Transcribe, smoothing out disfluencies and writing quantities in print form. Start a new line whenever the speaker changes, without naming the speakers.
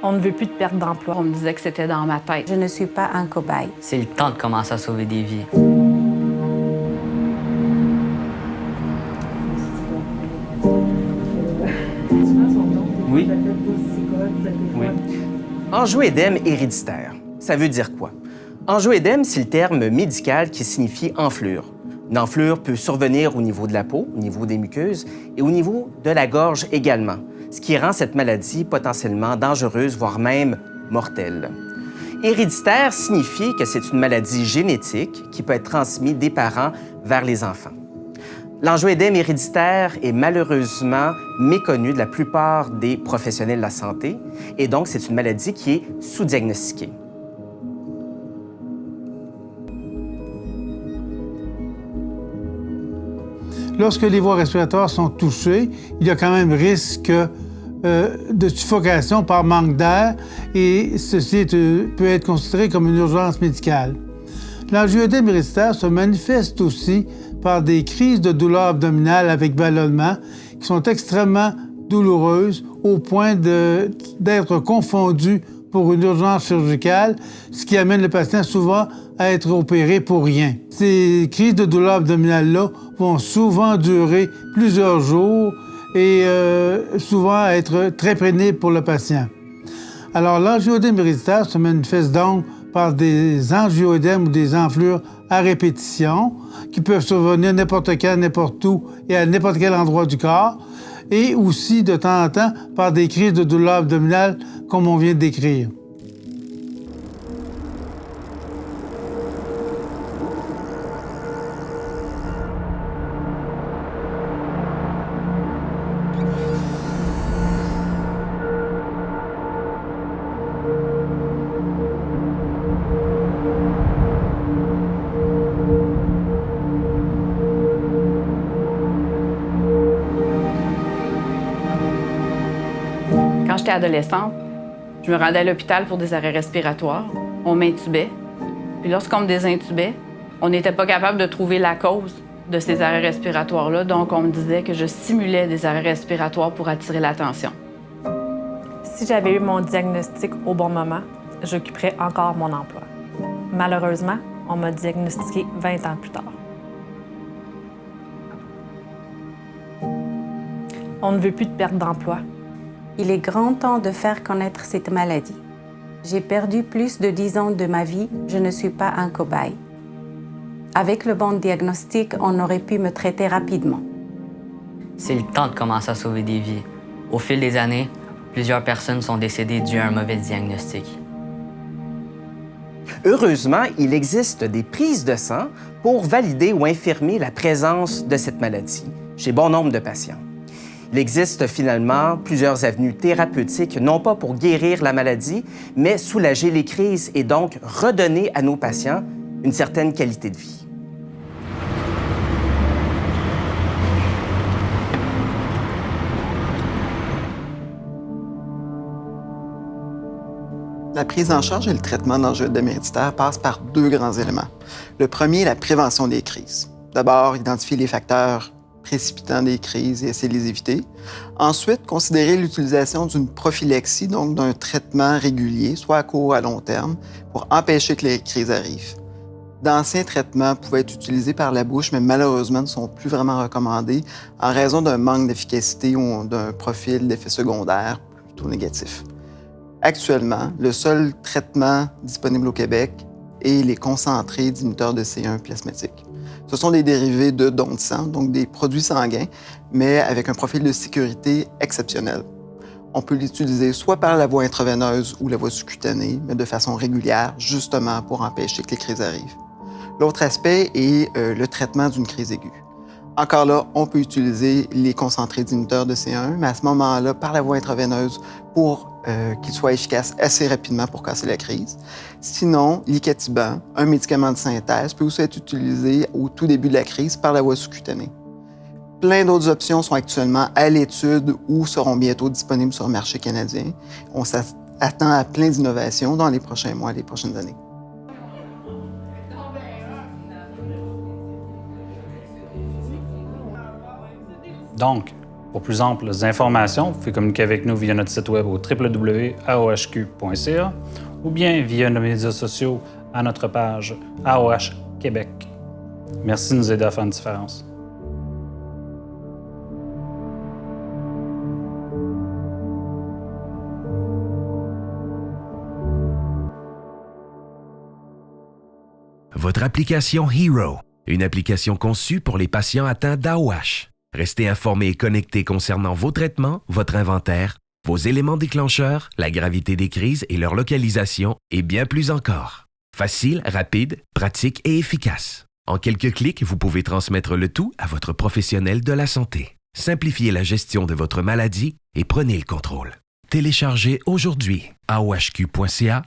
On ne veut plus de perte d'emploi.
On me disait que c'était dans ma tête.
Je ne suis pas un cobaye.
C'est le temps de commencer à sauver des vies.
Oui. Oui. Angioédème héréditaire, ça veut dire quoi? Angioédème, c'est le terme médical qui signifie enflure. Une enflure peut survenir au niveau de la peau, au niveau des muqueuses et au niveau de la gorge également, ce qui rend cette maladie potentiellement dangereuse, voire même mortelle. Héréditaire signifie que c'est une maladie génétique qui peut être transmise des parents vers les enfants. L'angioédème héréditaire est malheureusement méconnu de la plupart des professionnels de la santé et donc c'est une maladie qui est sous-diagnostiquée.
Lorsque les voies respiratoires sont touchées, il y a quand même risque de suffocation par manque d'air et ceci peut être considéré comme une urgence médicale. L'angioédème héréditaire se manifeste aussi par des crises de douleur abdominale avec ballonnement qui sont extrêmement douloureuses au point d'être confondues pour une urgence chirurgicale, ce qui amène le patient souvent à être opéré pour rien. Ces crises de douleur abdominale-là vont souvent durer plusieurs jours et souvent être très pénibles pour le patient. Alors, l'angioédème héréditaire se manifeste donc par des angioédèmes ou des enflures à répétition qui peuvent survenir n'importe quand, n'importe où et à n'importe quel endroit du corps, et aussi de temps en temps par des crises de douleur abdominale comme on vient de décrire.
Quand j'étais adolescente, je me rendais à l'hôpital pour des arrêts respiratoires. On m'intubait. Puis lorsqu'on me désintubait, on n'était pas capable de trouver la cause de ces arrêts respiratoires-là. Donc, on me disait que je simulais des arrêts respiratoires pour attirer l'attention.
Si j'avais eu mon diagnostic au bon moment, j'occuperais encore mon emploi. Malheureusement, on m'a diagnostiqué 20 ans plus tard. On ne veut plus de perte d'emploi.
Il est grand temps de faire connaître cette maladie. J'ai perdu plus de 10 ans de ma vie, je ne suis pas un cobaye. Avec le bon diagnostic, on aurait pu me traiter rapidement.
C'est le temps de commencer à sauver des vies. Au fil des années, plusieurs personnes sont décédées dû à un mauvais diagnostic.
Heureusement, il existe des prises de sang pour valider ou infirmer la présence de cette maladie chez bon nombre de patients. Il existe finalement plusieurs avenues thérapeutiques, non pas pour guérir la maladie, mais soulager les crises et donc redonner à nos patients une certaine qualité de vie.
La prise en charge et le traitement de l'angioédème héréditaire passent par deux grands éléments. Le premier est la prévention des crises. D'abord, identifier les facteurs précipitant des crises et essayer de les éviter. Ensuite, considérer l'utilisation d'une prophylaxie, donc d'un traitement régulier, soit à court ou à long terme, pour empêcher que les crises arrivent. D'anciens traitements pouvaient être utilisés par la bouche, mais malheureusement ne sont plus vraiment recommandés en raison d'un manque d'efficacité ou d'un profil d'effet secondaire plutôt négatif. Actuellement, le seul traitement disponible au Québec est les concentrés d'inhibiteurs de C1 plasmatiques. Ce sont des dérivés de dons de sang, donc des produits sanguins, mais avec un profil de sécurité exceptionnel. On peut l'utiliser soit par la voie intraveineuse ou la voie sous-cutanée, mais de façon régulière, justement pour empêcher que les crises arrivent. L'autre aspect est le traitement d'une crise aiguë. Encore là, on peut utiliser les concentrés d'inhibiteurs de C1, mais à ce moment-là, par la voie intraveineuse pour qu'ils soient efficaces assez rapidement pour casser la crise. Sinon, l'icatibant, un médicament de synthèse, peut aussi être utilisé au tout début de la crise par la voie sous-cutanée. Plein d'autres options sont actuellement à l'étude ou seront bientôt disponibles sur le marché canadien. On s'attend à plein d'innovations dans les prochains mois et les prochaines années.
Donc, Pour plus amples informations, vous pouvez communiquer avec nous via notre site web au www.aohq.ca ou bien via nos médias sociaux à notre page AOH Québec. Merci de nous aider à faire une différence.
Votre application Hero, une application conçue pour les patients atteints d'AOH. Restez informés et connectés concernant vos traitements, votre inventaire, vos éléments déclencheurs, la gravité des crises et leur localisation, et bien plus encore. Facile, rapide, pratique et efficace. En quelques clics, vous pouvez transmettre le tout à votre professionnel de la santé. Simplifiez la gestion de votre maladie et prenez le contrôle. Téléchargez aujourd'hui aohq.ca/Hero.